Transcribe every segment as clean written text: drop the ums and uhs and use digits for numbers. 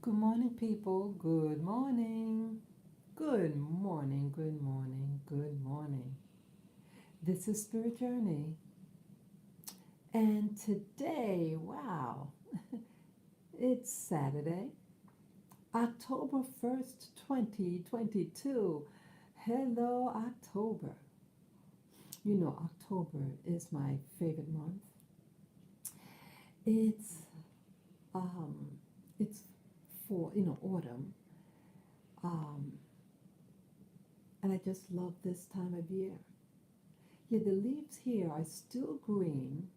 Good morning, people. Good morning. Good morning, good morning, good morning. This is Spirit Journey. And today, wow, it's Saturday, October 1st, 2022. Hello, October. You know, October is my favorite month. It's um it's for, autumn. Um and I just love this time of year. Yeah, the leaves here are still green,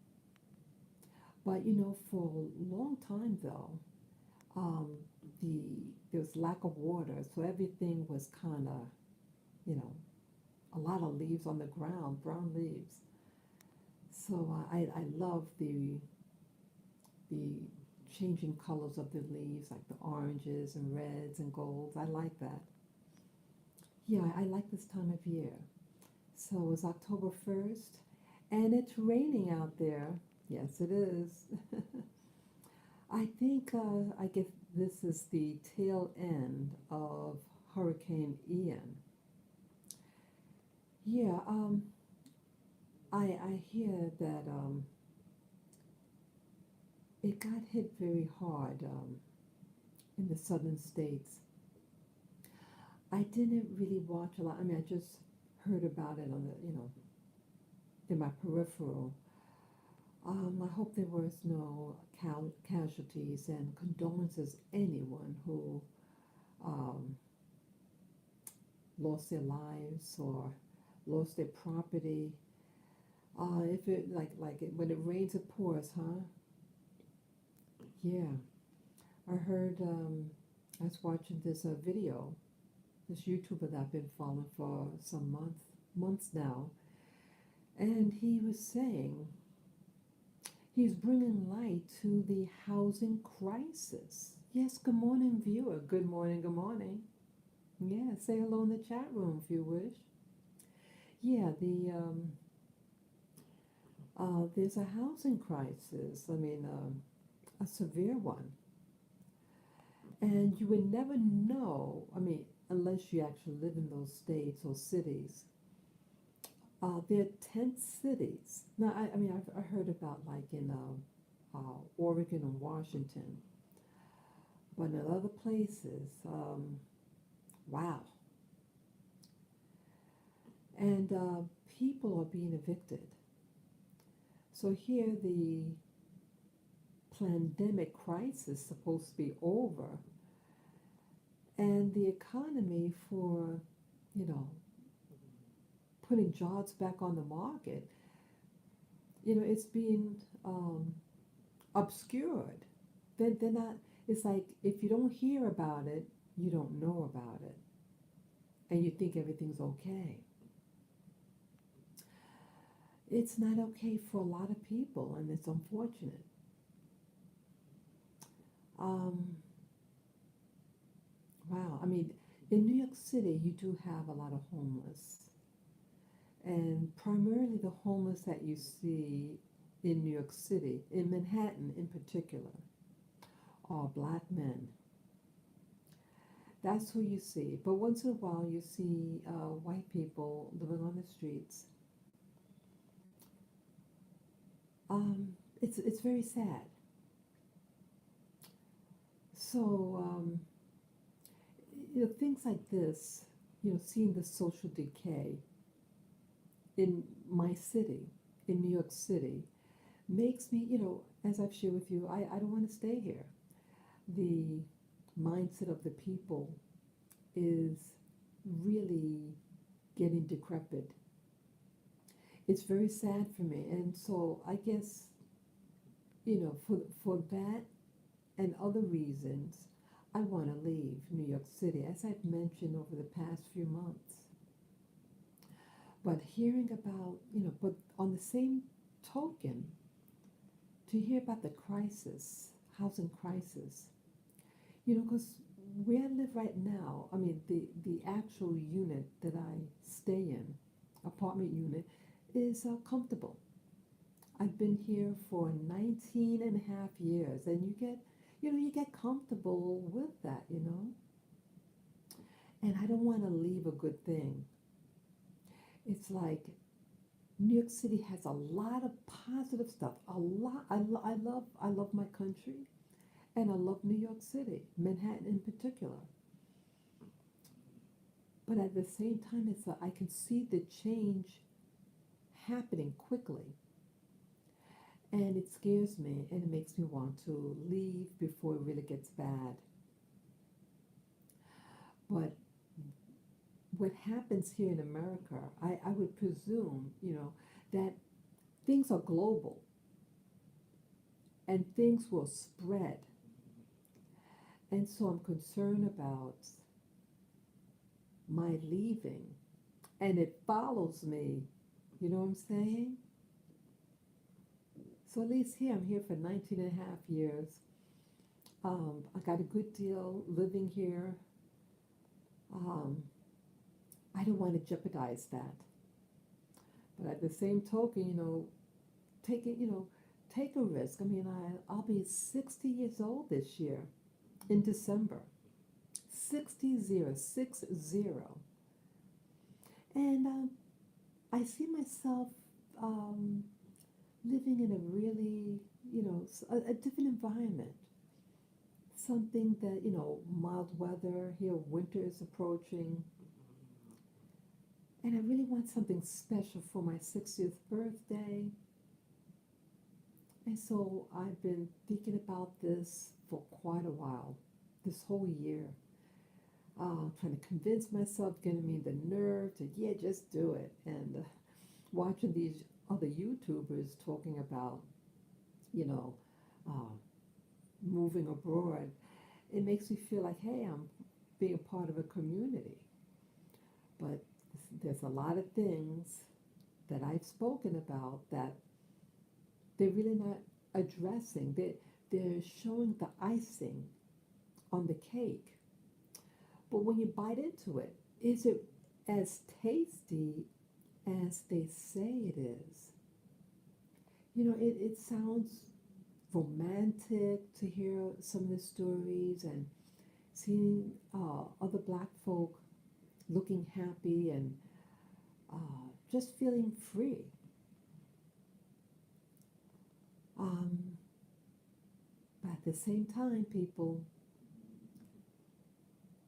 but for a long time though, um, the there was lack of water, so everything was kind of, you know, a lot of leaves on the ground, brown leaves. So I love the changing colors of the leaves, like the oranges and reds and golds. I like that. Yeah, I like this time of year. So it's October 1st, and it's raining out there. Yes, it is. I guess this is the tail end of Hurricane Ian. Yeah, I hear that it got hit very hard in the southern states. I didn't really watch a lot. I mean, I just heard about it on in my peripheral. I hope there was no casualties and condolences anyone who um, lost their lives or lost their property. If it when it rains, it pours, huh? Yeah, I heard. I was watching this video. This YouTuber that I've been following for some months now, and he was saying he's bringing light to the housing crisis. Yes, good morning, viewer. Good morning, good morning. Yeah, say hello in the chat room if you wish. Yeah, there's a housing crisis. I mean, a severe one, and you would never know. I mean, unless you actually live in those states or cities. They're tent cities. Now, I mean, I heard about like in Oregon and Washington, but in other places, wow. And people are being evicted. So here the pandemic crisis is supposed to be over, and the economy for, you know, putting jobs back on the market, it's being obscured. They're not, it's like if you don't hear about it, you don't know about it, and you think everything's okay. It's not okay for a lot of people, and it's unfortunate. Um, wow, I mean, in New York City, you do have a lot of homeless, and primarily the homeless that you see in New York City, in Manhattan in particular, are black men. That's who you see. But once in a while, you see white people living on the streets. It's very sad. So things like this, seeing the social decay in my city, in New York City, makes me, as I've shared with you, I don't want to stay here. The mindset of the people is really getting decrepit. It's very sad for me. And so I guess, for that and other reasons, I want to leave New York City, as I've mentioned over the past few months. But hearing about, but on the same token, to hear about the crisis, housing crisis, because where I live right now, I mean, the actual unit that I stay in, apartment unit, is comfortable. I've been here for 19 and a half years, and you get comfortable with that. And I don't want to leave a good thing. It's like New York City has a lot of positive stuff. A lot. I love my country, and I love New York City, Manhattan in particular. But at the same time, I can see the change happening quickly, and it scares me, and it makes me want to leave before it really gets bad. But what happens here in America, I would presume, that things are global and things will spread. And so I'm concerned about my leaving, and it follows me. You know what I'm saying? So at least here, I'm here for 19 and a half years. I got a good deal living here. Um, I don't want to jeopardize that. But at the same token, take it, take a risk. I mean, I'll be 60 years old this year in December. 60, 60. And I see myself um, living in a really, a different environment. Something that, mild weather, here winter is approaching. And I really want something special for my 60th birthday. And so I've been thinking about this for quite a while, this whole year. Trying to convince myself, getting me the nerve to, yeah, just do it. And watching these other YouTubers talking about, you know, uh, moving abroad, it makes me feel like, hey, I'm being a part of a community. But there's a lot of things that I've spoken about that they're really not addressing. They're showing the icing on the cake. But when you bite into it, is it as tasty as they say it is? It sounds romantic to hear some of the stories and seeing other black folk looking happy and just feeling free. Um, but at the same time, people,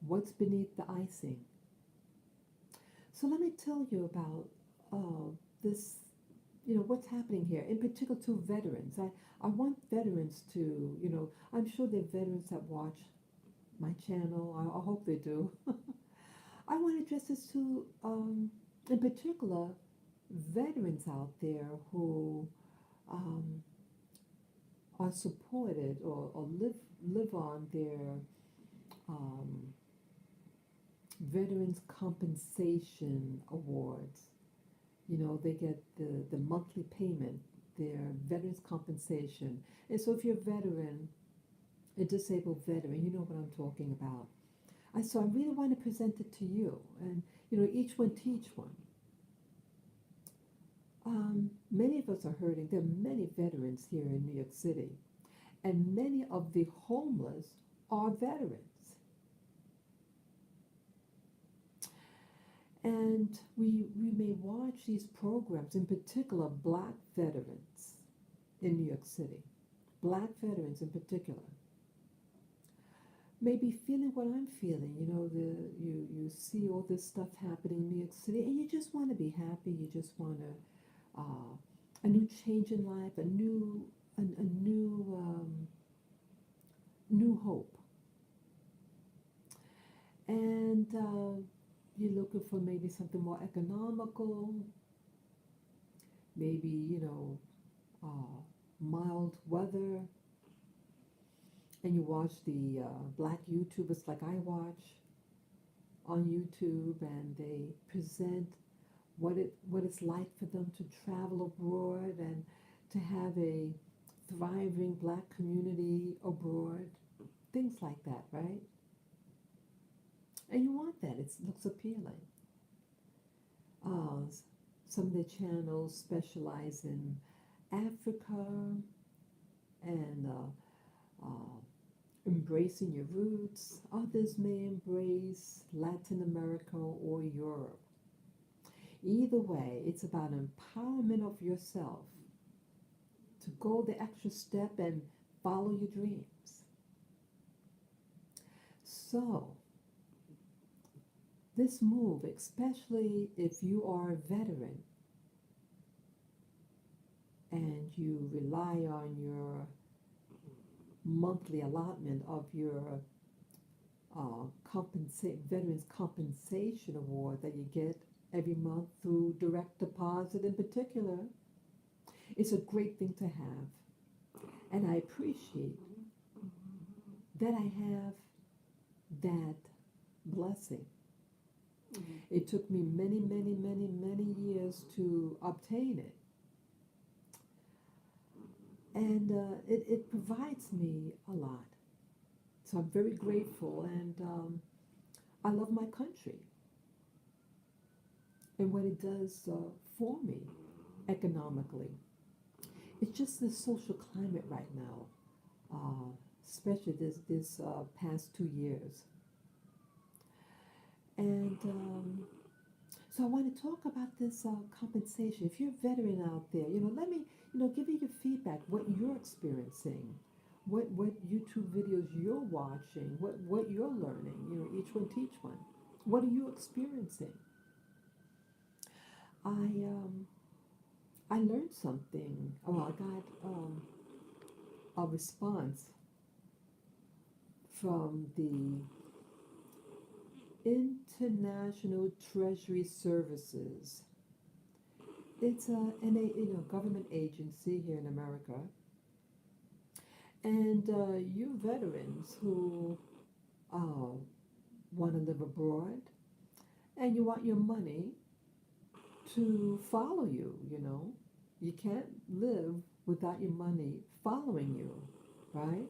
what's beneath the icing? So let me tell you about this, what's happening here, in particular to veterans. I want veterans to, I'm sure there are veterans that watch my channel. I hope they do. I want to address this to, in particular, veterans out there who um, are supported or live on their um, Veterans Compensation Awards. They get the monthly payment, their veterans compensation. And so if you're a veteran, a disabled veteran, you know what I'm talking about. So I really want to present it to you, and each one teach one. Many of us are hurting. There are many veterans here in New York City, and many of the homeless are veterans. And we may watch these programs, in particular black veterans in New York City, black veterans in particular, may be feeling what I'm feeling. You see all this stuff happening in New York City, and you just want to be happy. You just want a new change in life, a new hope. And you're looking for maybe something more economical, maybe, mild weather. And you watch the black YouTubers like I watch on YouTube, and they present what it's like for them to travel abroad and to have a thriving black community abroad, things like that, right? And you want that. It looks appealing. Uh, some of the channels specialize in Africa and embracing your roots. Others may embrace Latin America or Europe. Either way, it's about empowerment of yourself to go the extra step and follow your dreams. So, this move, especially if you are a veteran and you rely on your monthly allotment of your Veterans Compensation Award that you get every month through direct deposit in particular, it's a great thing to have. And I appreciate that I have that blessing. It took me many, many, many, many years to obtain it. And it provides me a lot. So I'm very grateful, and I love my country and what it does for me economically. It's just the social climate right now, especially this past 2 years. And so I want to talk about this compensation. If you're a veteran out there, let me, give me your feedback, what you're experiencing, what YouTube videos you're watching, what you're learning, each one teach one. What are you experiencing? I learned something. Oh, I got a response from the International Treasury Services. It's a government agency here in America. And you veterans who want to live abroad and you want your money to follow you. You can't live without your money following you, right?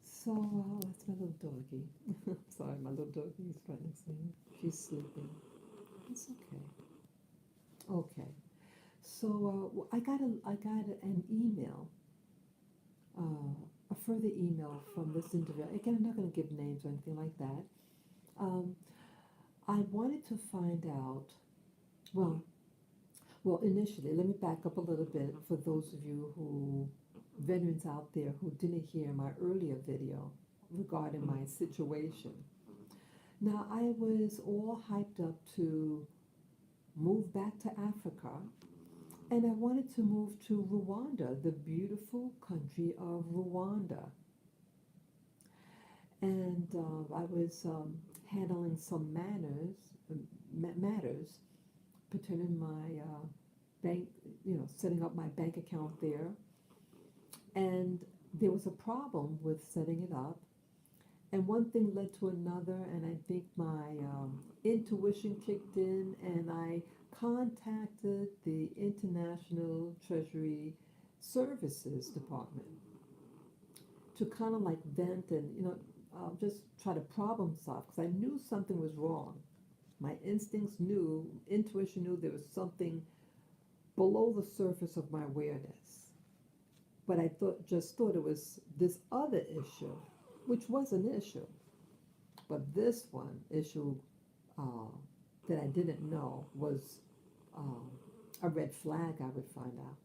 So, that's my little doggie. Sorry, my little doggie is right next to me. She's sleeping. It's okay. Okay. So, an email, a further email from this individual. Again, I'm not going to give names or anything like that. Um, I wanted to find out, well, initially, let me back up a little bit for those of you veterans out there who didn't hear my earlier video regarding my situation. Now, I was all hyped up to move back to Africa, and I wanted to move to Rwanda, the beautiful country of Rwanda. And I was handling some matters pertaining my bank, setting up my bank account there. And there was a problem with setting it up. And one thing led to another, and I think my intuition kicked in, and I contacted the International Treasury Services Department to kind of like vent and, just try to problem solve, because I knew something was wrong. My intuition knew there was something below the surface of my awareness. But I just thought it was this other issue, which was an issue. But this one issue that I didn't know was a red flag, I would find out.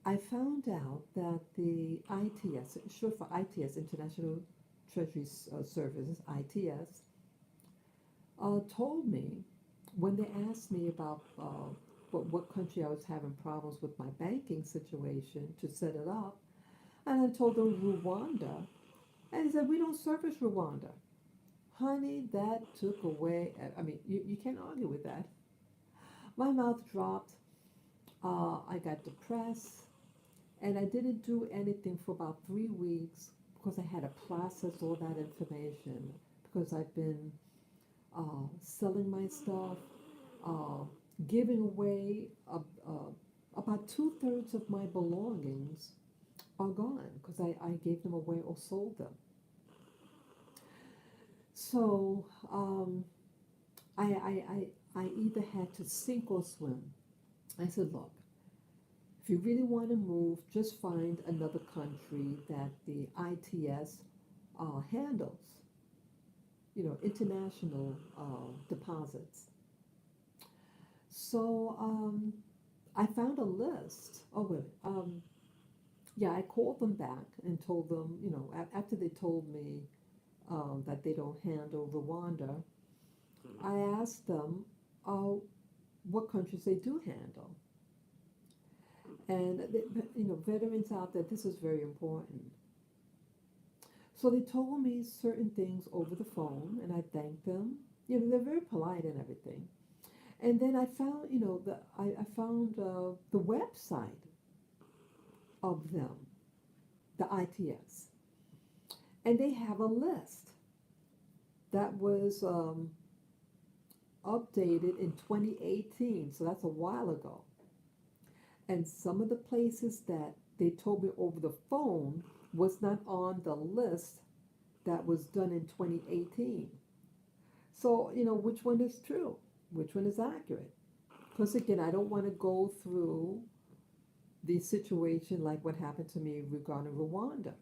I found out that the ITS, short for ITS, International Treasury Services, ITS, told me when they asked me about what country I was having problems with my banking situation to set it up, and I told them Rwanda, and they said, we don't service Rwanda. Honey, that took away, you can't argue with that. My mouth dropped, I got depressed, and I didn't do anything for about 3 weeks because I had to process all that information, because I've been selling my stuff, giving away about 2/3 of my belongings are gone because I gave them away or sold them. So I either had to sink or swim. I said, look, if you really want to move, just find another country that the ITS handles, international deposits. So I found a list. Oh, wait. Yeah, I called them back and told them, after they told me that they don't handle Rwanda, I asked them uh, what countries they do handle. And, veterans out there, this is very important. So they told me certain things over the phone, and I thanked them. They're very polite and everything. And then I found, I found the website of them, the ITS, and they have a list that was updated in 2018, so that's a while ago. And some of the places that they told me over the phone was not on the list that was done in 2018. So, which one is true? Which one is accurate? Because again, I don't want to go through the situation like what happened to me regarding Rwanda.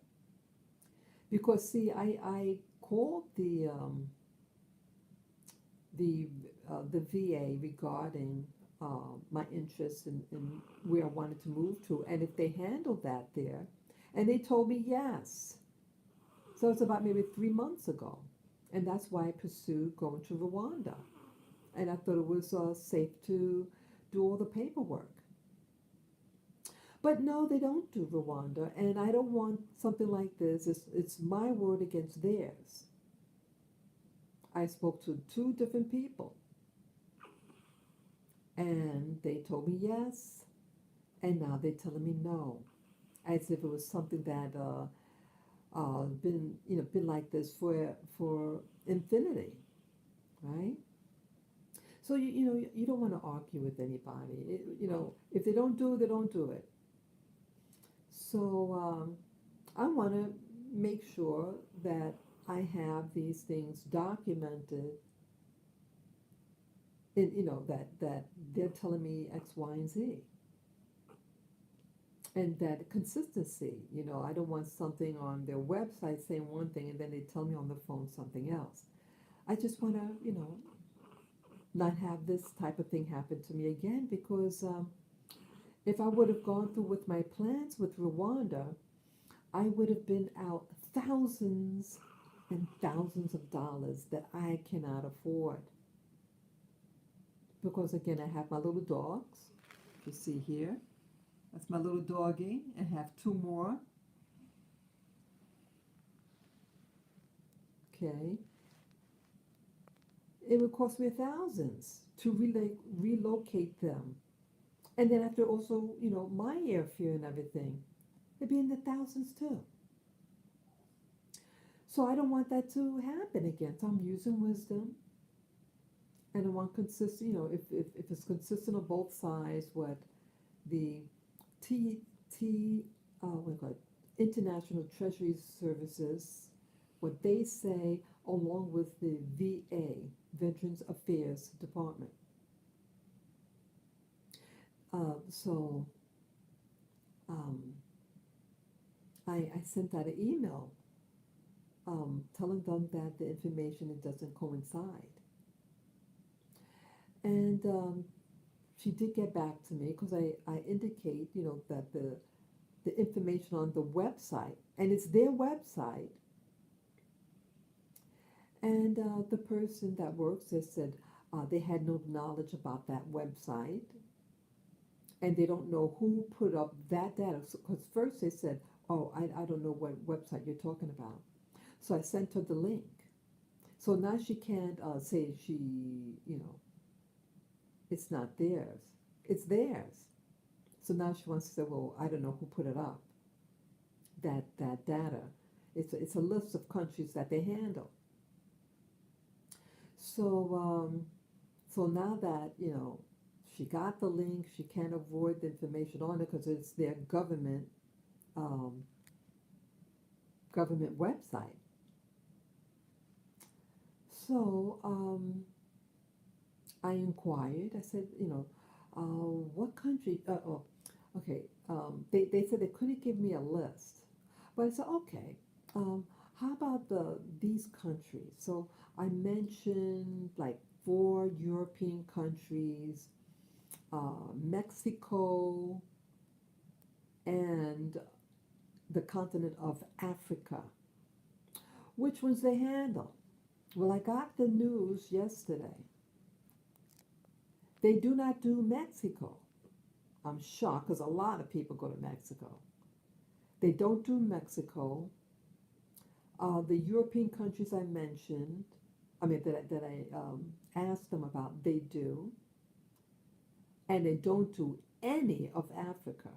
Because see, I called the the VA regarding my interest in where I wanted to move to, and if they handled that there, and they told me yes. So it's about maybe 3 months ago, and that's why I pursued going to Rwanda, and I thought it was safe to do all the paperwork. But no, they don't do Rwanda, and I don't want something like this. It's my word against theirs. I spoke to two different people, and they told me yes, and now they're telling me no, as if it was something that been like this for infinity, right? So you don't want to argue with anybody. If they don't do it, they don't do it. So I want to make sure that I have these things documented. In, that they're telling me X, Y, and Z, and that consistency. I don't want something on their website saying one thing and then they tell me on the phone something else. I just want to, not have this type of thing happen to me again because if I would have gone through with my plans with Rwanda, I would have been out thousands and thousands of dollars that I cannot afford. Because again, I have my little dogs. You see here, that's my little doggie. I have two more. Okay. It would cost me thousands to relocate them. And then after also, my airfare and everything, it'd be in the thousands too. So I don't want that to happen again. So I'm using wisdom, and I want consistent, if it's consistent on both sides, what the T T what do you call it, International Treasury Services, what they say, along with the VA, Veterans Affairs Department. So um, I sent out an email telling them that the information it doesn't coincide. And she did get back to me because I indicate, that the information on the website, and it's their website, and the person that works there said they had no knowledge about that website, and they don't know who put up that data. Because first they said, oh, I don't know what website you're talking about. So I sent her the link. So now she can't say it's not theirs. It's theirs. So now she wants to say, well, I don't know who put it up. That data. It's a list of countries that they handle. So so now that she got the link, she can't avoid the information on it because it's their um, government website. So I inquired. I said, what country? Oh, okay. They said they couldn't give me a list, but I said, okay. Um, How about these countries? So I mentioned like four European countries, Mexico, and the continent of Africa. Which ones they handle? Well, I got the news yesterday. They do not do Mexico. I'm shocked because a lot of people go to Mexico. They don't do Mexico. The European countries I mentioned, I mean, that I asked them about, they do. And they don't do any of Africa.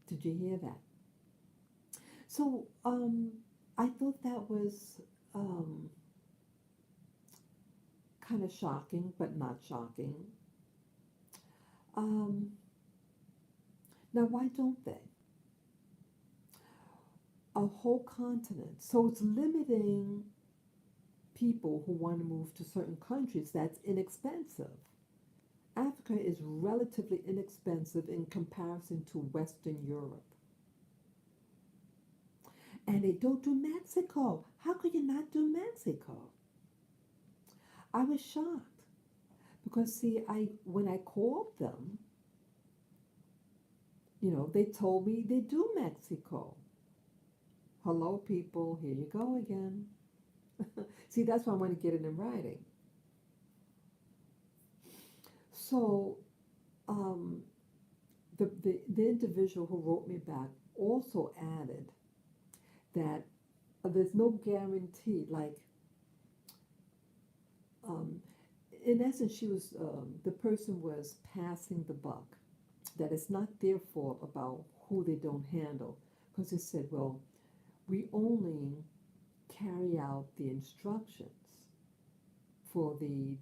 Did you hear that? So I thought that was um, kind of shocking, but not shocking. Um, Now, why don't they? A whole continent. So it's limiting people who want to move to certain countries. That's inexpensive. Africa is relatively inexpensive in comparison to Western Europe. And they don't do Mexico. How could you not do Mexico? I was shocked because see, I when I called them, they told me they do Mexico. Hello, people. Here you go again. See, that's why I want to get it in writing. So, um, the individual who wrote me back also added that there's no guarantee. Like, um, in essence, the person was passing the buck. That it's not their fault about who they don't handle, because they said, well, we only carry out the instructions for the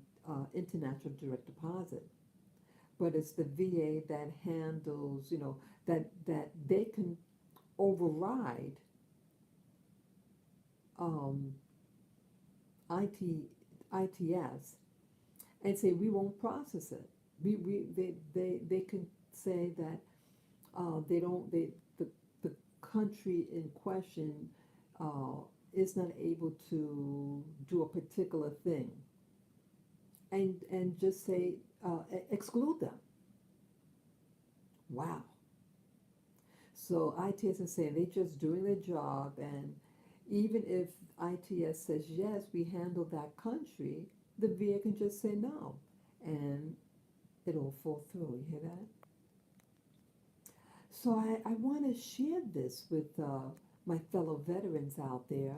international direct deposit, but it's the VA that handles, that they can override um, IT, ITS and say we won't process it. They can say that they don't the country in question uh, is not able to do a particular thing, and just say exclude them. Wow. So ITS is saying they're just doing their job, and even if ITS says yes, we handle that country, the VA can just say no, and it'll fall through. You hear that? So I want to share this with my fellow veterans out there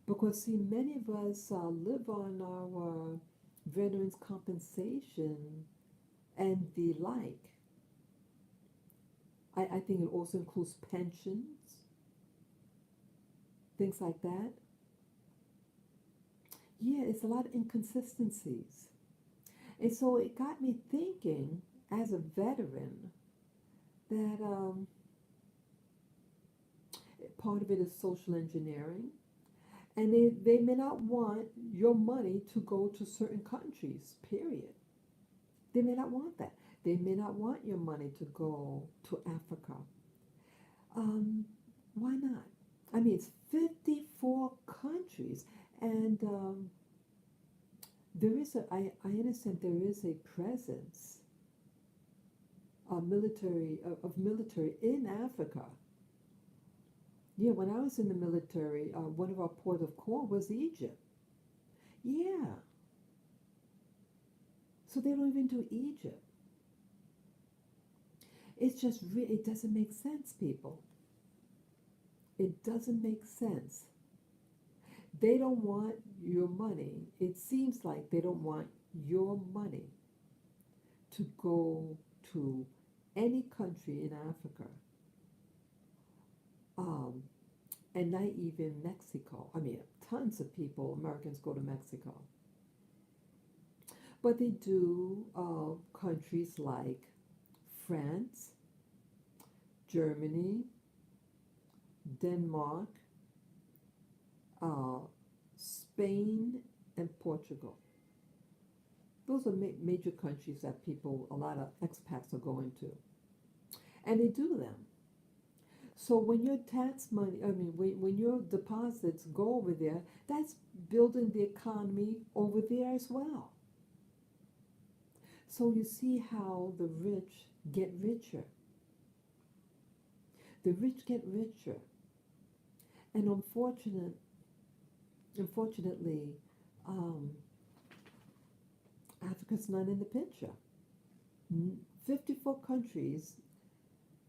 because, see, many of us live on our veterans compensation and the like. I think it also includes pensions, things like that. Yeah, it's a lot of inconsistencies. And so it got me thinking as a veteran that part of it is social engineering. And they may not want your money to go to certain countries, period. They may not want that. They may not want your money to go to Africa. Um, why not? I mean, it's 54 countries. And I understand there is a presence of military in Africa. Yeah, when I was in the military, one of our port of call was Egypt. Yeah, so they don't even do Egypt. It's just it doesn't make sense, people. It doesn't make sense. They don't want your money. It seems like they don't want your money to go to any country in Africa, um, and not even Mexico. I mean, tons of people, Americans, go to Mexico. But they do countries like France, Germany, Denmark, uh, Spain, and Portugal. Those are major countries that a lot of expats are going to. And they do them. So when your tax money, I mean, when your deposits go over there, that's building the economy over there as well. So you see how the rich get richer. The rich get richer. And unfortunately, um, Africa's not in the picture. 54 countries,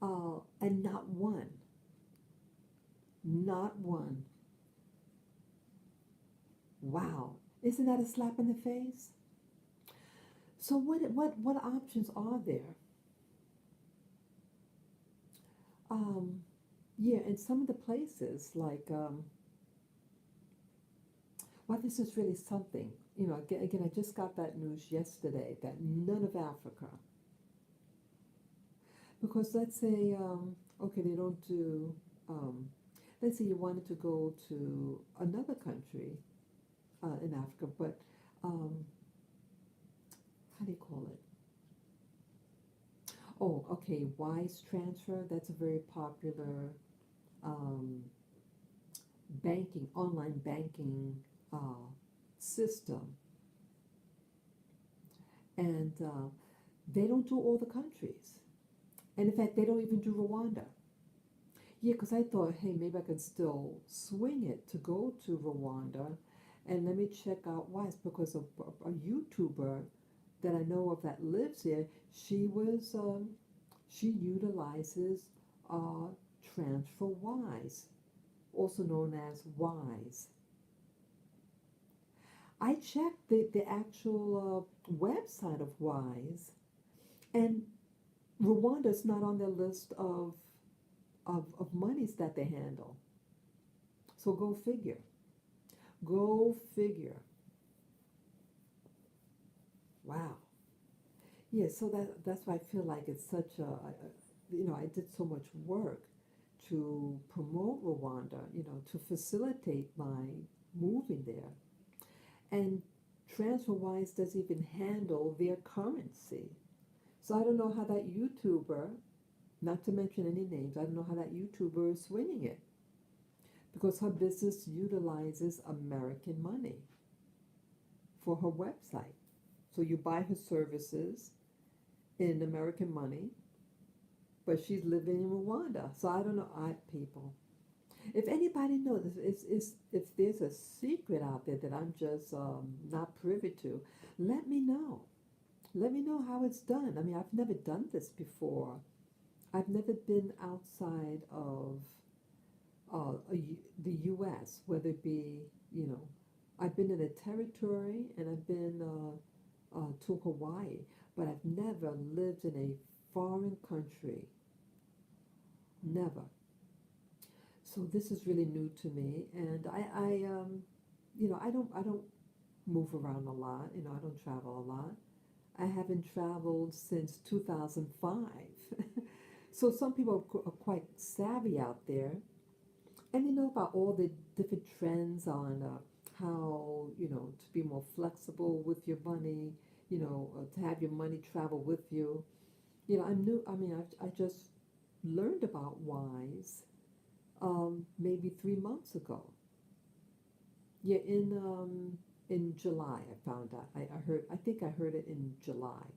and not one. Wow. Isn't that a slap in the face? So what options are there? Um, yeah, in some of the places, like, well, this is really something. Again, I just got that news yesterday that none of Africa, because let's say, okay, they don't do, um, let's say you wanted to go to another country in Africa, but um, how do you call it? Oh, okay, Wise Transfer. That's a very popular um, online banking uh, system, and they don't do all the countries. And in fact, they don't even do Rwanda. Yeah, because I thought, hey, maybe I can still swing it to go to Rwanda, and let me check out Wise, because a YouTuber that I know of that lives here, she utilizes uh, TransferWise, also known as Wise. I checked the actual website of Wise, and Rwanda's not on their list of monies that they handle. So go figure. Go figure. Wow. Yeah, so that's why I feel like it's such I did so much work to promote Rwanda, to facilitate my moving there. And TransferWise doesn't even handle their currency. So I don't know how that YouTuber, not to mention any names, I don't know how that YouTuber is swinging it, because her business utilizes American money for her website. So you buy her services in American money, but she's living in Rwanda. So I don't know, people. If anybody knows, if there's a secret out there that I'm just not privy to, let me know. Let me know how it's done. I mean, I've never done this before. I've never been outside of the U.S., whether it be, you know, I've been in a territory, and I've been to Hawaii, but I've never lived in a foreign country. Never. So this is really new to me, and I don't move around a lot. I don't travel a lot. I haven't traveled since 2005. So some people are quite savvy out there, and they know about all the different trends on how, to be more flexible with your money, to have your money travel with you. I'm new. I mean, I just learned about Wise maybe 3 months ago. Yeah, in July I found out. I heard. I think I heard it in July.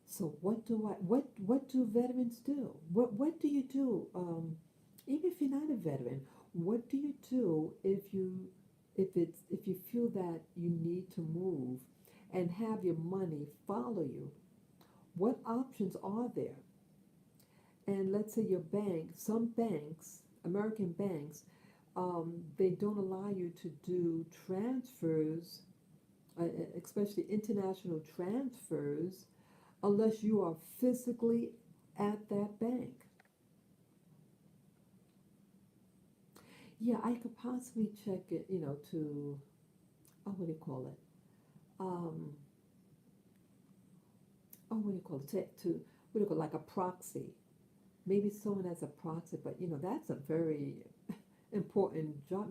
So what do veterans do? What do you do? Even if you're not a veteran, what do you do if you feel that you need to move and have your money follow you? What options are there? And let's say your bank, some banks, American banks, they don't allow you to do transfers, especially international transfers, unless you are physically at that bank. Yeah, I could possibly check it, to, what do you call it? Um, what do you call it? What do you call it? Like a proxy. Maybe someone has a proxy, but that's a very important job.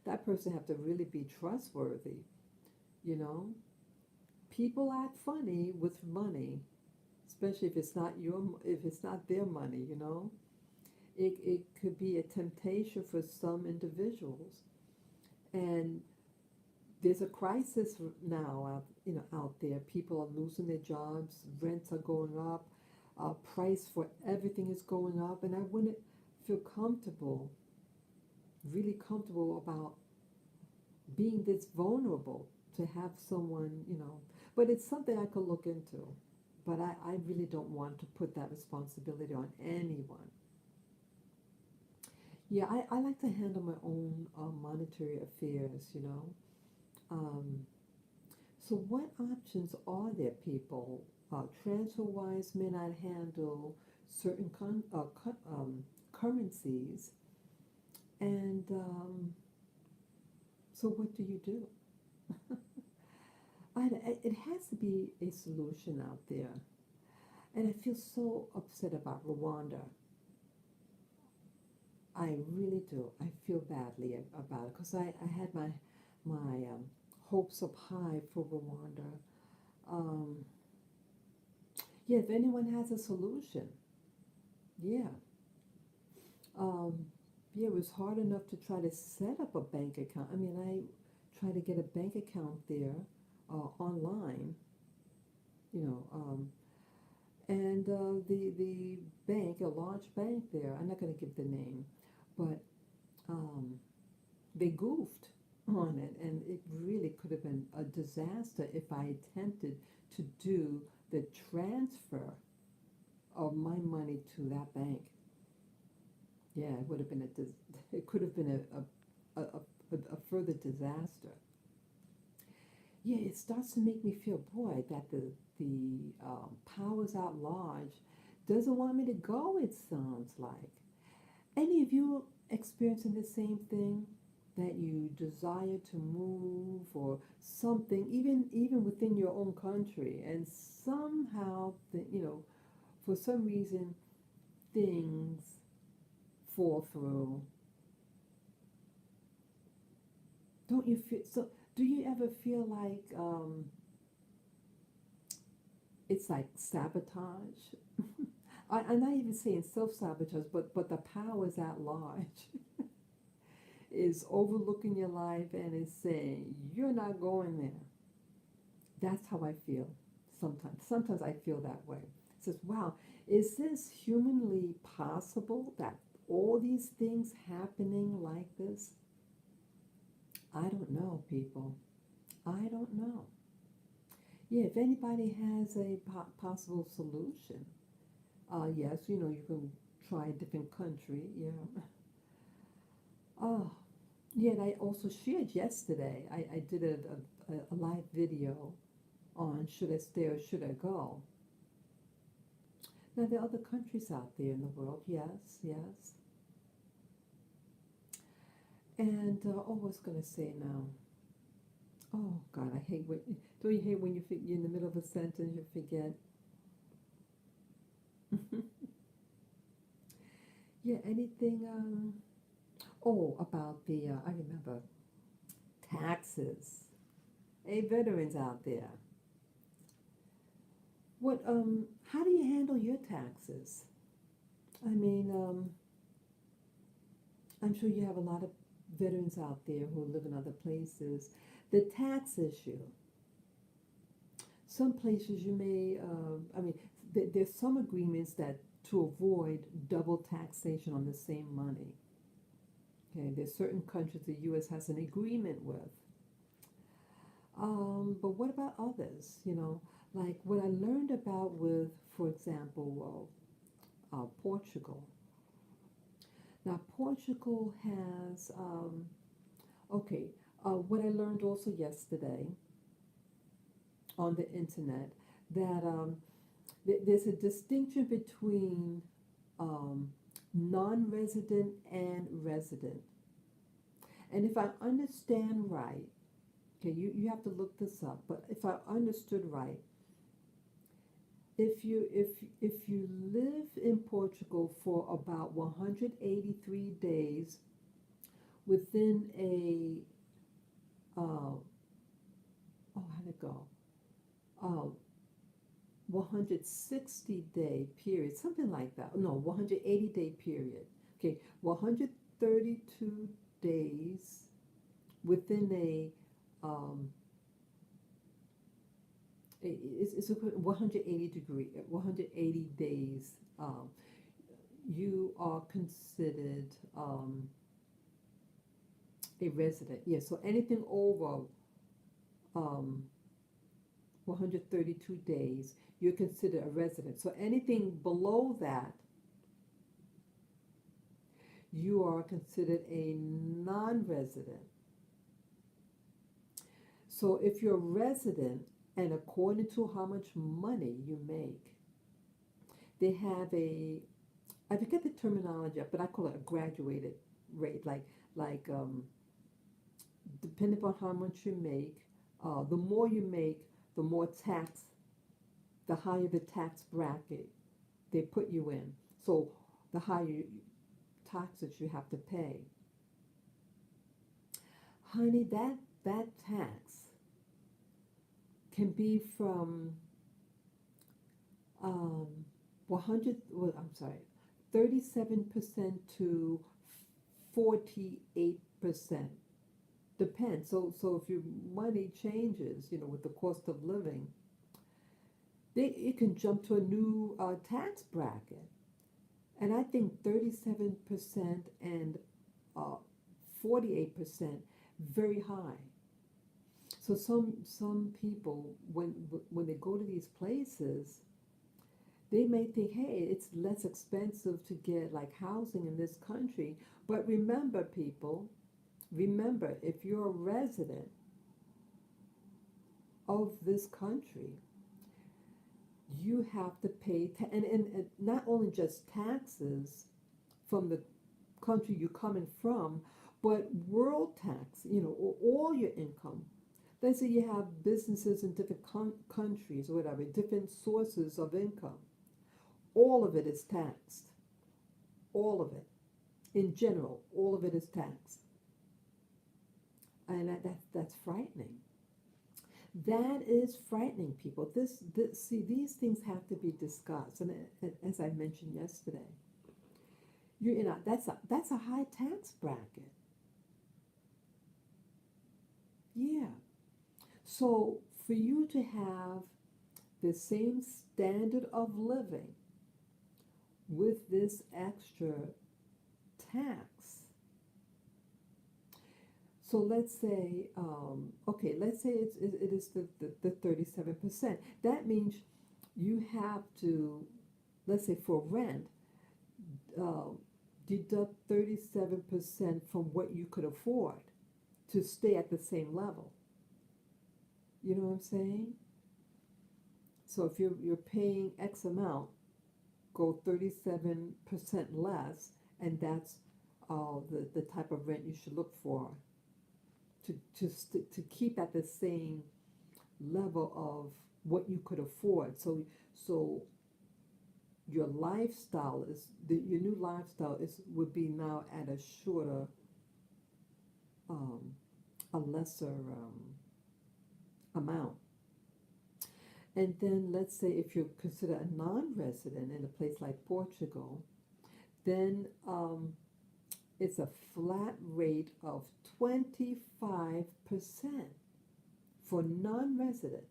That person have to really be trustworthy, you know? People act funny with money, especially if it's not if it's not their money, you know. It could be a temptation for some individuals. And there's a crisis now out, out there. People are losing their jobs, rents are going up, price for everything is going up, and I wouldn't feel comfortable, really comfortable about being this vulnerable to have someone. But it's something I could look into. But I really don't want to put that responsibility on anyone. Yeah, I like to handle my own monetary affairs. Um, so what options are there, people? Transfer-wise may not handle certain currencies. And so what do you do? It has to be a solution out there. And I feel so upset about Rwanda. I really do. I feel badly about it because I had my hopes up high for Rwanda. Um, yeah, if anyone has a solution, yeah. Um, yeah, it was hard enough to try to set up a bank account. I mean, I tried to get a bank account there online, you know, and the bank, a large bank there, I'm not going to give the name, but um, they goofed on it, and it really could have been a disaster if I attempted to do the transfer of my money to that bank. Yeah, it would have been it could have been a further disaster. Yeah, it starts to make me feel, boy, that the powers at large doesn't want me to go. It sounds like. Any of you experiencing the same thing? That you desire to move or something, even within your own country, and somehow, for some reason, things fall through. Don't you feel so? Do you ever feel like it's like sabotage? I'm not even saying self-sabotage, but the powers at large is overlooking your life and is saying, you're not going there. That's how I feel sometimes. Sometimes I feel that way. It says, wow, is this humanly possible that all these things happening like this? I don't know, people. I don't know. Yeah, if anybody has a possible solution, yes, you can try a different country, yeah. Oh, yeah, and I also shared yesterday, I did a live video on should I stay or should I go. Now, there are other countries out there in the world, yes, yes. And, oh, I was going to say now. Oh, God, I hate don't you hate when you're in the middle of a sentence, you forget? Yeah, anything, oh, about I remember, taxes. Hey, veterans out there. How do you handle your taxes? I mean, I'm sure you have a lot of veterans out there who live in other places. The tax issue. Some places you may, there's some agreements that to avoid double taxation on the same money. Okay, there's certain countries the U.S. has an agreement with. But what about others? Like what I learned about with, for example, Portugal. Now, Portugal has, okay, what I learned also yesterday on the internet, that there's a distinction between non-resident and resident. And if I understand right, okay, you have to look this up, but if I understood right, if you live in Portugal for about 183 days within uh, oh, how'd it go? Uh, 160-day period, something like that. No, 180-day period. Okay, 132 days within um, it's 180 degree, 180 days. You are considered a resident. Yeah, so anything over um, 132 days, you're considered a resident. So anything below that, you are considered a non-resident. So if you're a resident, and according to how much money you make, they have I forget the terminology, but I call it a graduated rate, depending upon how much you make, the more you make, the more tax, the higher the tax bracket they put you in. So the higher taxes you have to pay. Honey, that tax can be from 100, well, I'm sorry, 37% to 48%. Depends. So if your money changes, with the cost of living, it can jump to a new tax bracket. And I think 37% and 48%, very high. So some people, when they go to these places, they may think, hey, it's less expensive to get like housing in this country. But remember, people, remember, if you're a resident of this country, you have to pay, and not only just taxes from the country you're coming from, but world tax, all your income. Let's say you have businesses in different countries or whatever, different sources of income. All of it is taxed. All of it. In general, all of it is taxed. And that's frightening. That is frightening, people. See, these things have to be discussed. And as I mentioned yesterday, that's a high tax bracket. Yeah. So for you to have the same standard of living with this extra tax. So let's say, let's say it is the 37%. That means you have to, let's say for rent, uh, deduct 37% from what you could afford to stay at the same level. You know what I'm saying? So if you're paying X amount, go 37% less, and that's the type of rent you should look for to keep at the same level of what you could afford. So your lifestyle your new lifestyle would be now at a shorter, um, a lesser amount. And then let's say if you're considered a non-resident in a place like Portugal, then it's a flat rate of 25% for non-resident.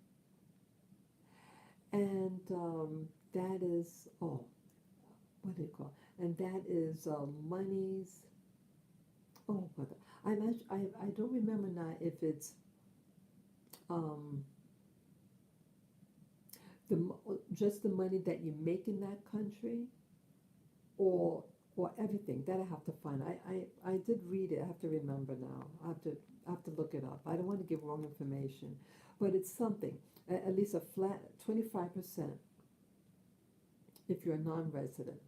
And that is, what do you call it? And that is monies. Oh, what I don't remember now if it's um, just the money that you make in that country, or everything. That I have to find. I did read it. I have to remember now. I have to look it up. I don't want to give wrong information, but it's something. At least a flat 25% if you're a non-resident.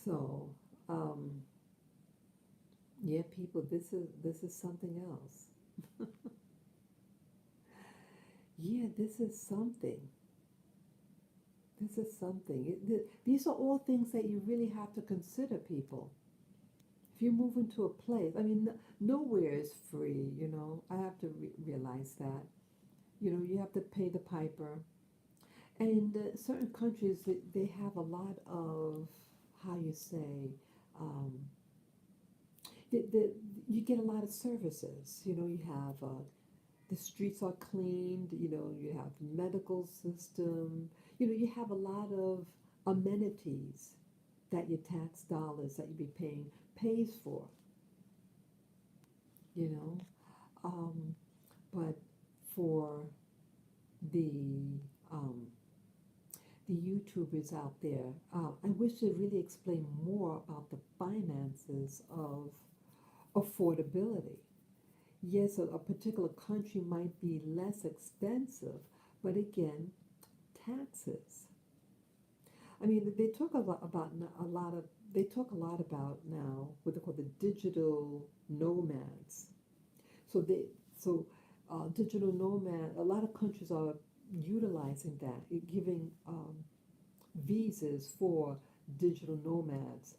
So, yeah, people, this is something else. Yeah, this is something. This is something. These are all things that you really have to consider, people. If you move into a place, I mean, nowhere is free, I have to realize that. You have to pay the piper. And certain countries, they have a lot of, how you say, um, the, you get a lot of services. You have the streets are cleaned. You have medical system. You have a lot of amenities that your tax dollars that you be paying pays for. You know, um, but for the um, the YouTubers out there, I wish to really explain more about the finances of affordability. Yes, a particular country might be less expensive, but again, taxes. I mean, they talk a lot about a lot of they talk a lot about now what they call the digital nomads. So they so digital nomad. A lot of countries are utilizing that, giving visas for digital nomads,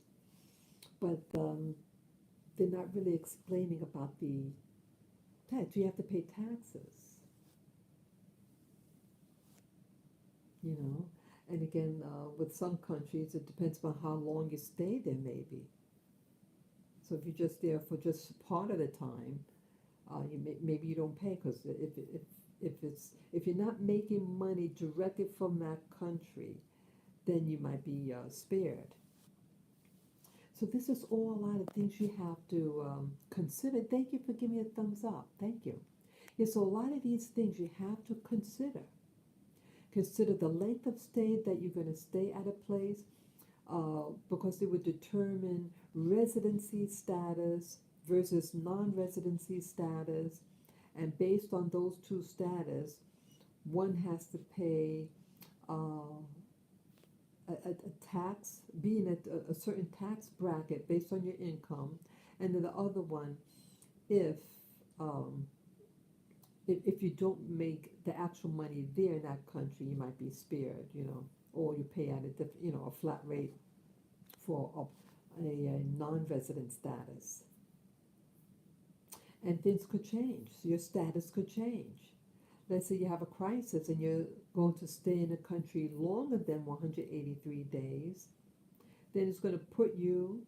but they're not really explaining about the tax. You have to pay taxes, you know. And again, with some countries, it depends on how long you stay there, maybe. So if you're just there for just part of the time, maybe you don't pay because if you're not making money directly from that country, then you might be spared. So this is all a lot of things you have to consider. Thank you for giving me a thumbs up. Thank you. Yeah, so a lot of these things you have to consider. Consider the length of stay that you're going to stay at a place because it would determine residency status versus non-residency status. And based on those two status, one has to pay uh, a tax, being at a certain tax bracket based on your income, and then the other one, if um, if you don't make the actual money there in that country, you might be spared, or you pay at a flat rate for a non-resident status. And things could change. So your status could change. Let's say you have a crisis and you're going to stay in a country longer than 183 days, then it's going to put you,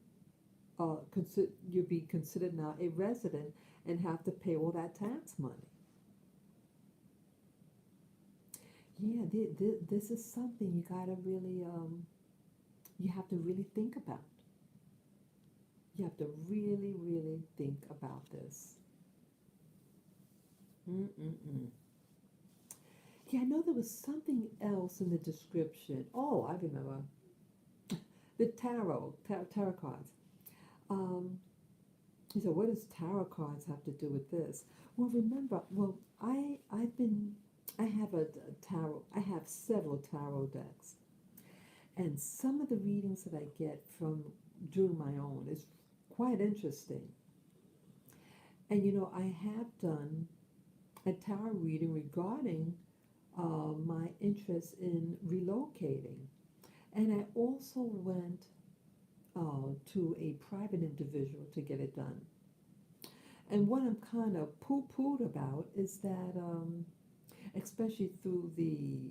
you'll be considered now a resident and have to pay all that tax money. Yeah, this is something you gotta really, you have to really think about. You have to really, really think about this. Mm-mm-mm. Yeah, I know there was something else in the description. Oh, I remember. The tarot cards. Um, he said, what does tarot cards have to do with this? Well, remember, I have a tarot, I have several tarot decks. And some of the readings that I get from doing my own is quite interesting. And I have done a tarot reading regarding my interest in relocating. And I also went to a private individual to get it done. And what I'm kind of poo-pooed about is that, especially through the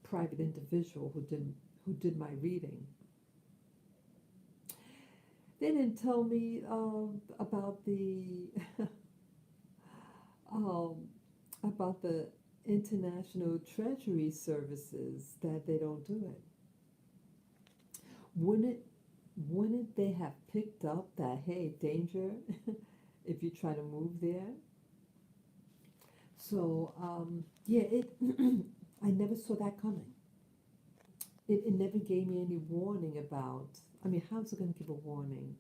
private individual who did my reading, they didn't tell me about the um, about the international treasury services that they don't do it. Wouldn't wouldn't they have picked up that, hey, danger if you try to move there? So yeah, I never saw that coming. It never gave me any warning about. I mean, how's it going to give a warning?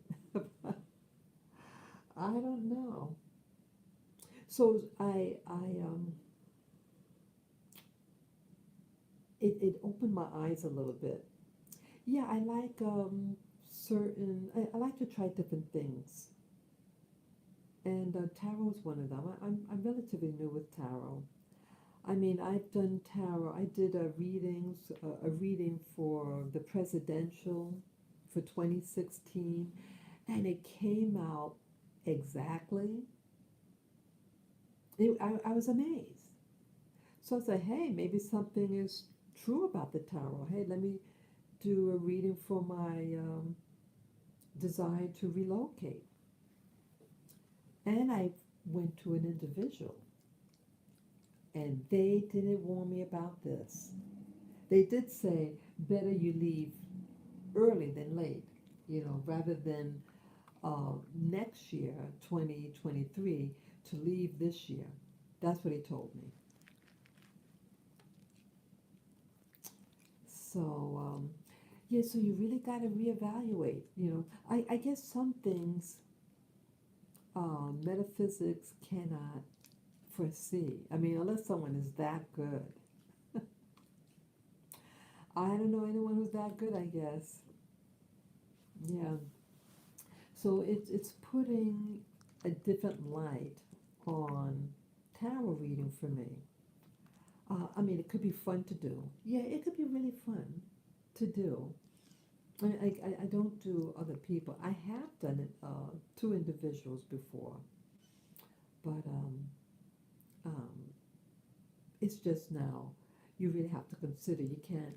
I don't know. So it opened my eyes a little bit. Yeah, I like certain. I like to try different things, and tarot is one of them. I'm relatively new with tarot. I mean, I've done tarot. I did a reading for the presidential for 2016, and it came out exactly. I was amazed. So I said, hey, maybe something is true about the tarot. Hey, let me do a reading for my desire to relocate. And I went to an individual, and they didn't warn me about this. They did say, better you leave early than late, rather than next year, 2023, to leave this year. That's what he told me. So, yeah, so you really got to reevaluate. I guess some things metaphysics cannot foresee. I mean, unless someone is that good. I don't know anyone who's that good, I guess. Yeah. So it's putting a different light on tarot reading for me. I mean, it could be fun to do. Yeah, it could be really fun to do. I don't do other people. I have done it to individuals before, but um, it's just now you really have to consider you can't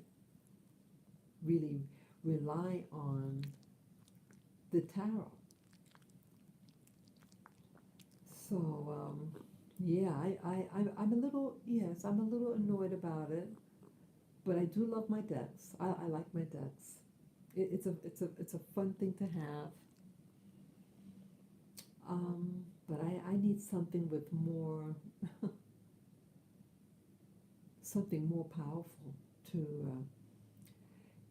really rely on the tarot. So yeah, I'm a little, yes, I'm a little annoyed about it, but I do love my decks. I like my decks. It's a fun thing to have. But I need something with more something more powerful to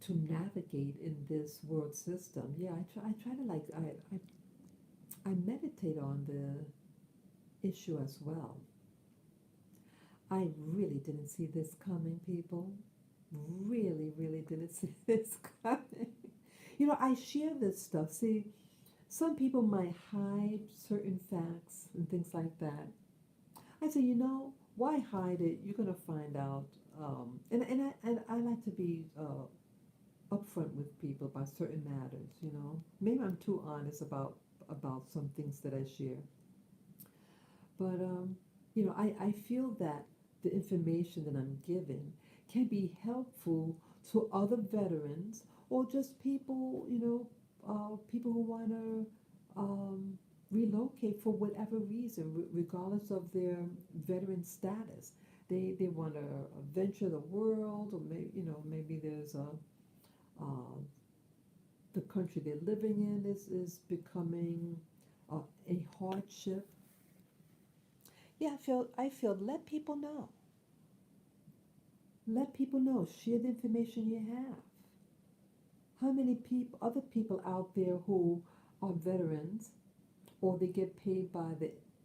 to navigate in this world system. Yeah, I try to like I meditate on the issue as well. I really didn't see this coming, people. Really, really didn't see this coming. I share this stuff. See, some people might hide certain facts and things like that. I say, why hide it? You're gonna find out. And I like to be upfront with people about certain matters. Maybe I'm too honest about some things that I share. But I feel that the information that I'm giving can be helpful to other veterans or just people, people who want to relocate for whatever reason, regardless of their veteran status. They want to venture the world, or maybe there's uh, the country they're living in is becoming a hardship. Yeah, I feel let people know, share the information you have. How many people, other people out there who are veterans, or they get paid by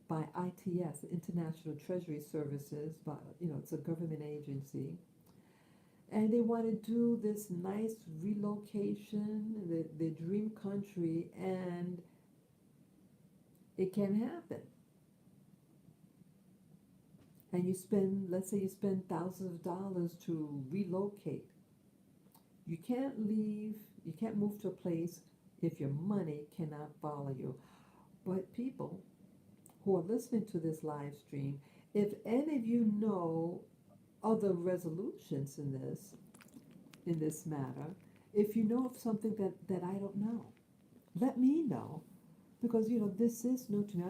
ITS, International Treasury Services, by it's a government agency, and they want to do this nice relocation, their dream country, and it can happen. And let's say you spend thousands of dollars to relocate. You can't leave, you can't move to a place if your money cannot follow you. But people who are listening to this live stream, if any of you know other resolutions in this matter, if you know of something that I don't know, let me know. Because this is new to me.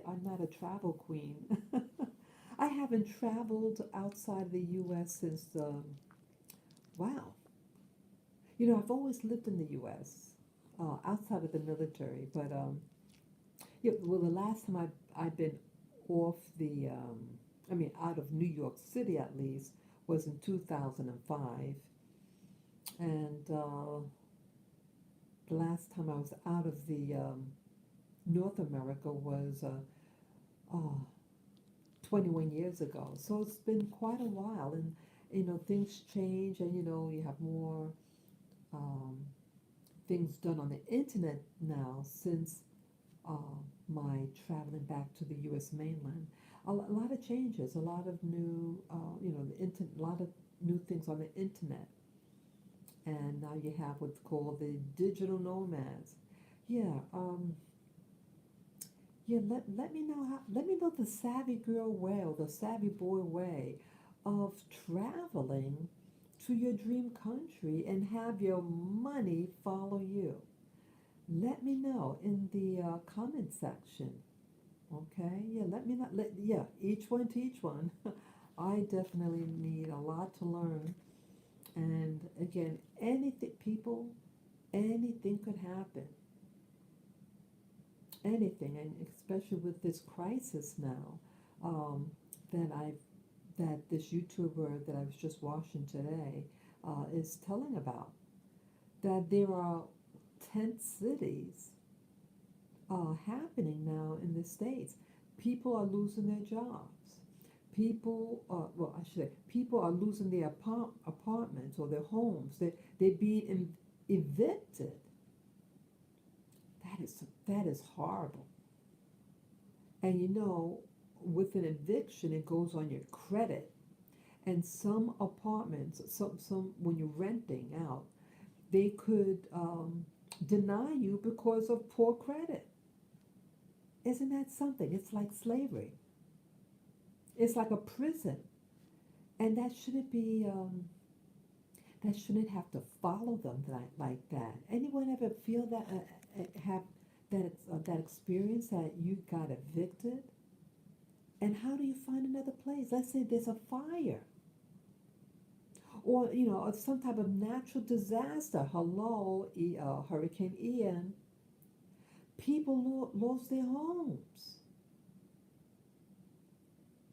I'm not a travel queen. I haven't traveled outside the U.S. since wow. I've always lived in the U.S. Outside of the military, but yeah. Well, the last time I've been off I mean, out of New York City at least, was in 2005, and the last time I was out of the North America was uh, 21 years ago. So it's been quite a while, and things change, and you have more um, things done on the internet now since uh, my traveling back to the U.S. mainland. A lot of changes, a lot of new, a lot of new things on the internet, and now you have what's called the digital nomads. Yeah, yeah. Let me know the savvy girl way or the savvy boy way. of traveling to your dream country and have your money follow you? Let me know in the comment section. Okay, yeah, let me know. Yeah, each one to each one. I definitely need a lot to learn. And again, anything, people, anything could happen. Anything, and especially with this crisis now, um, that I that this YouTuber that I was just watching today is telling about, that there are tent cities happening now in the States. People are losing their jobs. Well, I should say, people are losing their apartments or their homes. They're being evicted. That is horrible. And with an eviction, it goes on your credit. And some apartments, some when you're renting out, they could deny you because of poor credit. Isn't that something? It's like slavery. It's like a prison, and that shouldn't be. That shouldn't have to follow them like that. Anyone ever feel that have that experience that you got evicted? And how do you find another place? Let's say there's a fire, or some type of natural disaster. Hello, Hurricane Ian. People lost their homes.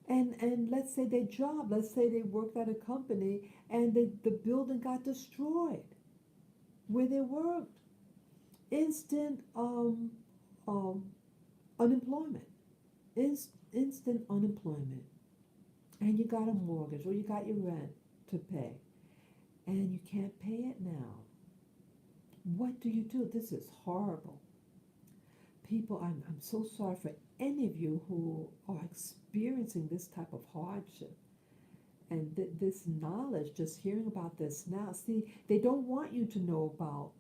And let's say their job, let's say they worked at a company and the building got destroyed where they worked. Instant um, unemployment. Instant unemployment. And you got a mortgage or you got your rent to pay. And you can't pay it now. What do you do? This is horrible. People, I'm so sorry for any of you who are experiencing this type of hardship and this knowledge, just hearing about this now. See, they don't want you to know about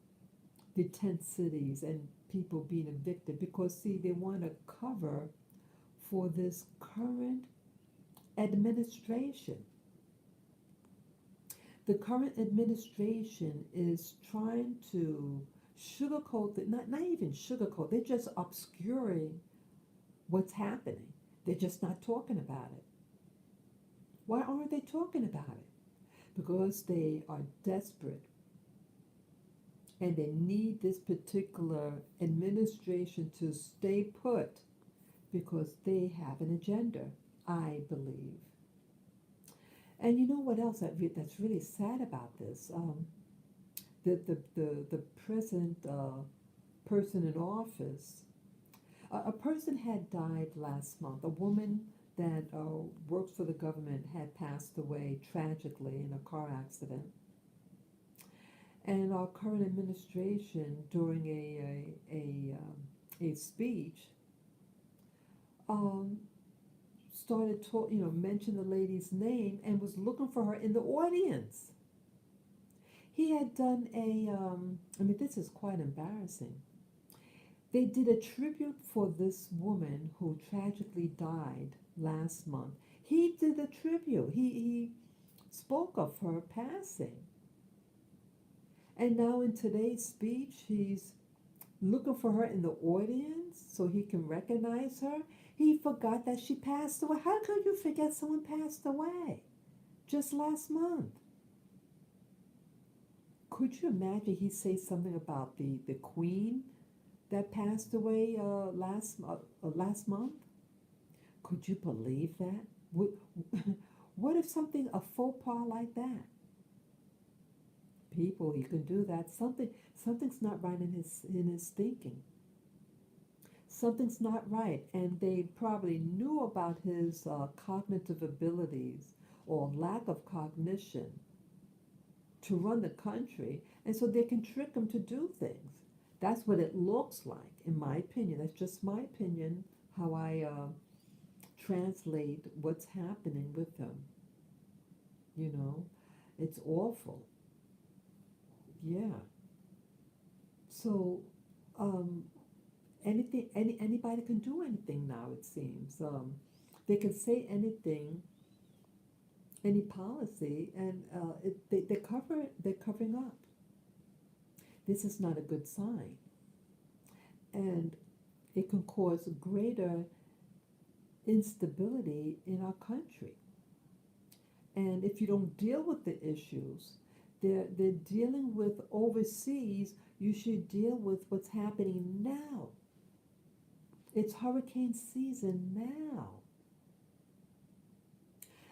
the tent cities and people being evicted because, see, they want to cover for this current administration. The current administration is trying to sugarcoat it, not even sugarcoat, they're just obscuring what's happening. They're just not talking about it. Why aren't they talking about it? Because they are desperate and they need this particular administration to stay put because they have an agenda, I believe. And you know what else that's really sad about this? The present person in office, a person had died last month. A woman that works for the government had passed away tragically in a car accident. And our current administration, during a speech, um, started to mention the lady's name and was looking for her in the audience. He had done this is quite embarrassing. They did a tribute for this woman who tragically died last month. He did a tribute. He spoke of her passing. And now in today's speech, he's looking for her in the audience so he can recognize her. He forgot that she passed away. How could you forget someone passed away just last month? Could you imagine he say something about the queen that passed away last month? Could you believe that? What if a faux pas like that? People, he can do that. Something's not right in his thinking. Something's not right, and they probably knew about his cognitive abilities or lack of cognition to run the country, and so they can trick him to do things. That's what it looks like, in my opinion. That's just my opinion, how I translate what's happening with him. It's awful. Yeah. So, anybody can do anything now. It seems they can say anything, any policy, and they're covering up. This is not a good sign, and it can cause greater instability in our country. And if you don't deal with the issues they're dealing with overseas, you should deal with what's happening now. It's hurricane season now.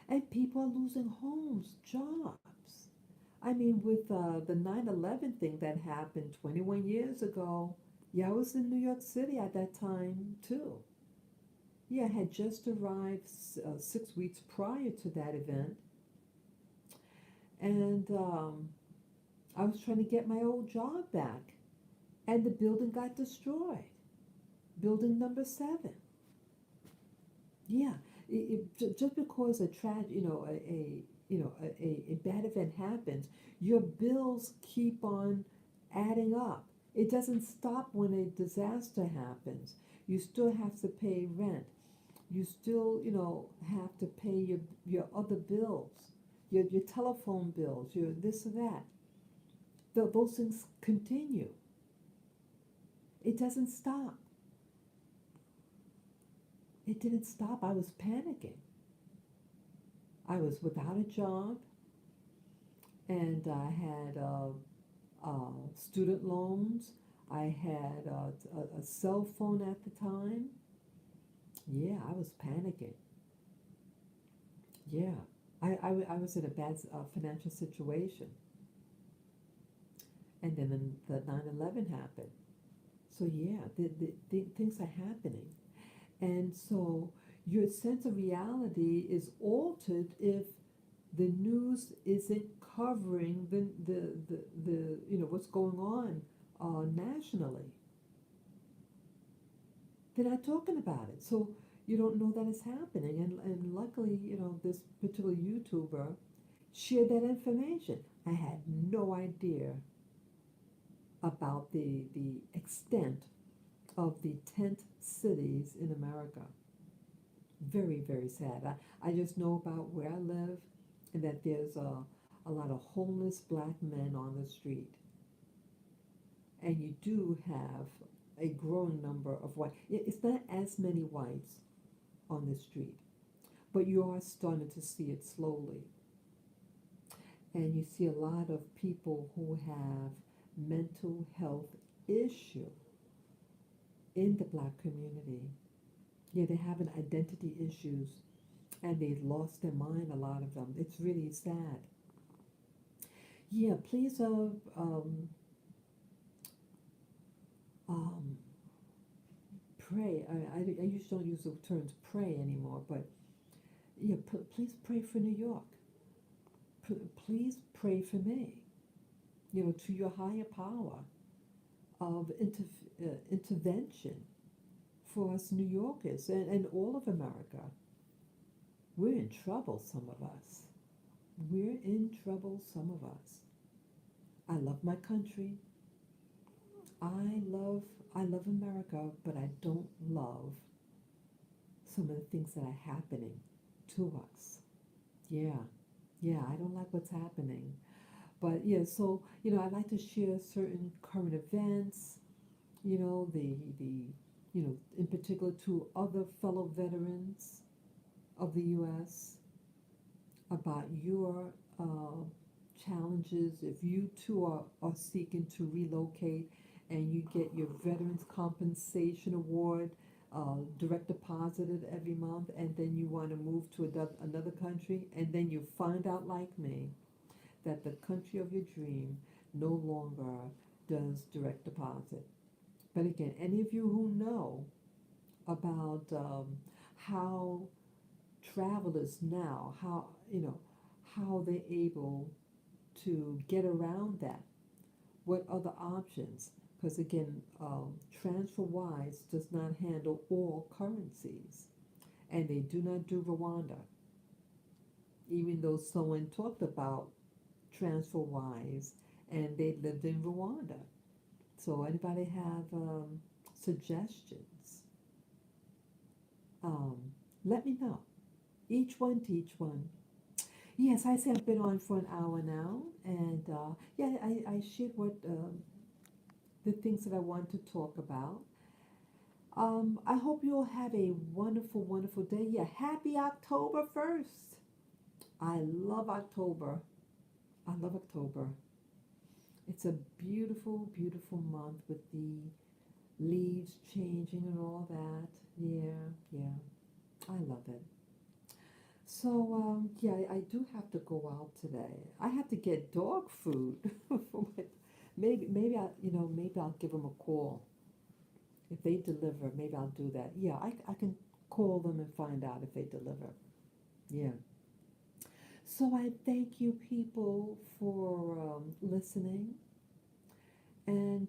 And people are losing homes, jobs. I mean, with the 9/11 thing that happened 21 years ago, yeah, I was in New York City at that time too. Yeah, I had just arrived 6 weeks prior to that event, and I was trying to get my old job back, and the building got destroyed. Building number 7. Yeah, just because a a bad event happens, your bills keep on adding up. It doesn't stop when a disaster happens. You still have to pay rent. You still, have to pay your other bills, your telephone bills, your this or that. Those things continue. It doesn't stop. It didn't stop. I was panicking. I was without a job, and I had student loans. I had a cell phone at the time. Yeah, I was panicking. Yeah, I was in a bad financial situation. And then the 9/11 happened. So, yeah, the things are happening. And so your sense of reality is altered if the news isn't covering what's going on nationally. They're not talking about it. So you don't know that it's happening. And luckily, this particular YouTuber shared that information. I had no idea about the extent of the tent cities in America. Very, very sad. I just know about where I live and that there's a lot of homeless black men on the street. And you do have a growing number of white. It's not as many whites on the street, but you are starting to see it slowly. And you see a lot of people who have mental health issue in the black community. Yeah, they're having identity issues and they've lost their mind, a lot of them. It's really sad. Yeah, please um, pray. I usually don't use the terms pray anymore, but yeah, please pray for New York. Please pray for me, to your higher power of intervention for us New Yorkers and all of America. We're in trouble, some of us. We're in trouble, some of us. I love my country. I love I love America, but I don't love some of the things that are happening to us. Yeah, yeah, I don't like what's happening. But yeah, so I like to share certain current events. The in particular to other fellow veterans of the U.S. about your challenges if you too are seeking to relocate and you get your Veterans Compensation Award direct deposited every month, and then you want to move to another country, and then you find out, like me, that the country of your dream no longer does direct deposit. But again, any of you who know about how travelers now, how they're able to get around that, what other options? Because again, TransferWise does not handle all currencies, and they do not do Rwanda, even though someone talked about TransferWise and they lived in Rwanda. So anybody have suggestions? Um, Let me know. Each one teach one. Yes, I say I've been on for an hour now, and yeah, I shared what the things that I want to talk about. I hope you all have a wonderful, wonderful day. Yeah, happy October 1st. I love October. I love October. It's a beautiful, beautiful month with the leaves changing and all that. Yeah, yeah, I love it. So, yeah, I do have to go out today. I have to get dog food for my, maybe maybe I'll give them a call. If they deliver, maybe I'll do that. Yeah, I can call them and find out if they deliver. Yeah. So I thank you people for listening. And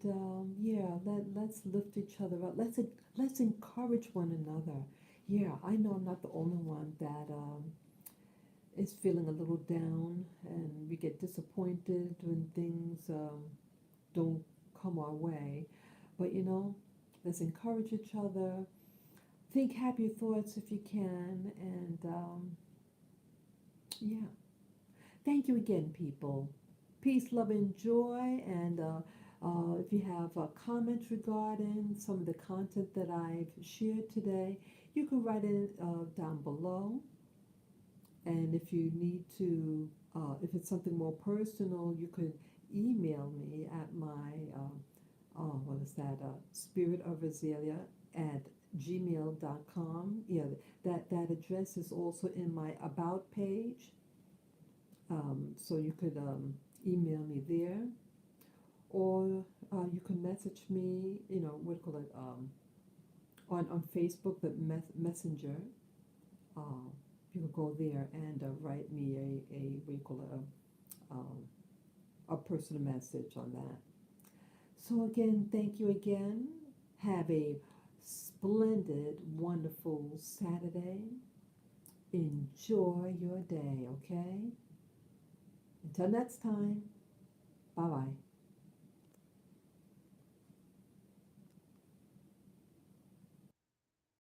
yeah, let's lift each other up. Let's encourage one another. Yeah, I know I'm not the only one that is feeling a little down, and we get disappointed when things don't come our way. But let's encourage each other. Think happy thoughts if you can, and yeah. Thank you again, people. Peace, love, and joy. And if you have comments regarding some of the content that I've shared today, you can write it down below. And if you need to, if it's something more personal, you could email me at my, what is that, Spirit of Azalea at gmail.com. Yeah, that address is also in my About page. So you could email me there, or you can message me, what do you call it, on Facebook, the messenger. Uh, you can go there and write me what do you call it, a personal message on that. So again, thank you again. Have a splendid, wonderful Saturday. Enjoy your day, okay? Until next time, bye bye.